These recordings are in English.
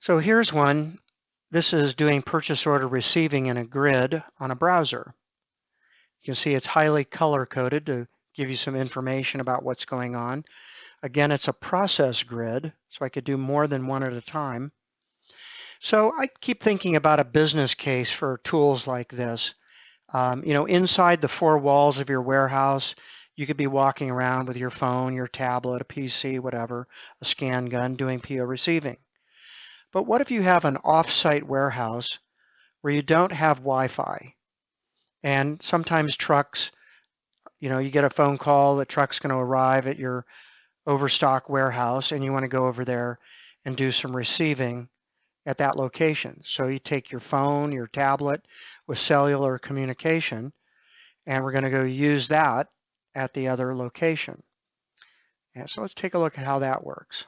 So here's one. This is doing purchase order receiving in a grid on a browser. You can see it's highly color coded to give you some information about what's going on. Again, it's a process grid, so I could do more than one at a time. So I keep thinking about a business case for tools like this. Inside the four walls of your warehouse, you could be walking around with your phone, your tablet, a PC, whatever, a scan gun, doing PO receiving. But what if you have an off-site warehouse where you don't have Wi-Fi? And sometimes trucks, you get a phone call, the truck's going to arrive at your overstock warehouse and you want to go over there and do some receiving at that location. So you take your phone, your tablet with cellular communication, and we're going to go use that at the other location. And so let's take a look at how that works.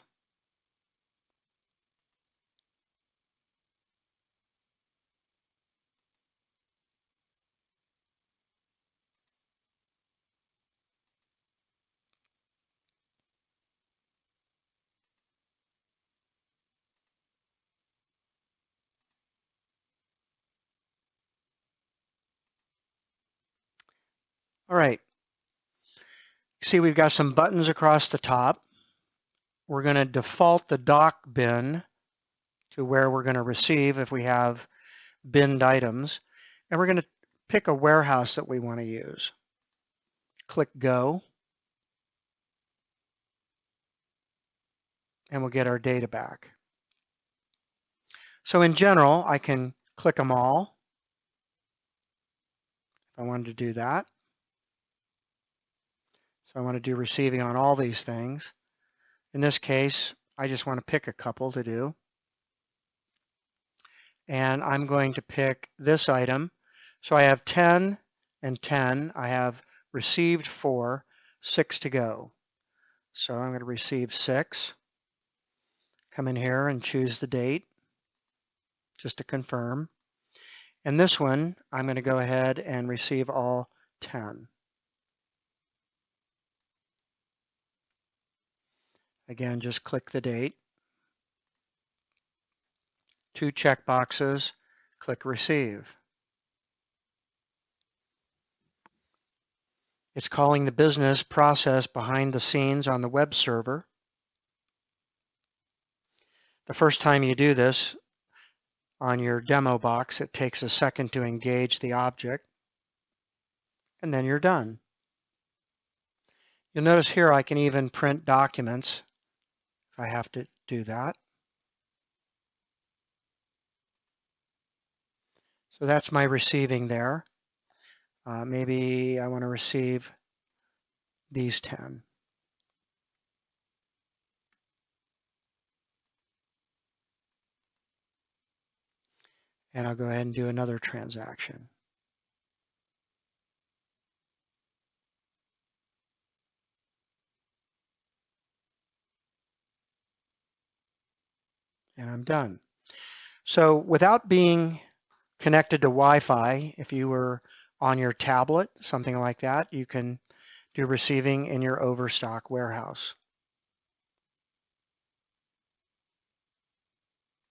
All right. See, we've got some buttons across the top. We're going to default the dock bin to where we're going to receive if we have binned items. And we're going to pick a warehouse that we want to use. Click Go. And we'll get our data back. So in general, I can click them all if I wanted to do that. So I want to do receiving on all these things. In this case, I just want to pick a couple to do. And I'm going to pick this item. So I have 10 and 10. I have received 4, 6 to go. So I'm going to receive 6. Come in here and choose the date just to confirm. And this one, I'm going to go ahead and receive all 10. Again, just click the date. 2 check boxes, click Receive. It's calling the business process behind the scenes on the web server. The first time you do this on your demo box, it takes a second to engage the object, and then you're done. You'll notice here I can even print documents if I have to do that. So that's my receiving there. Maybe I want to receive these 10. And I'll go ahead and do another transaction. And I'm done. So without being connected to Wi-Fi, if you were on your tablet, something like that, you can do receiving in your overstock warehouse.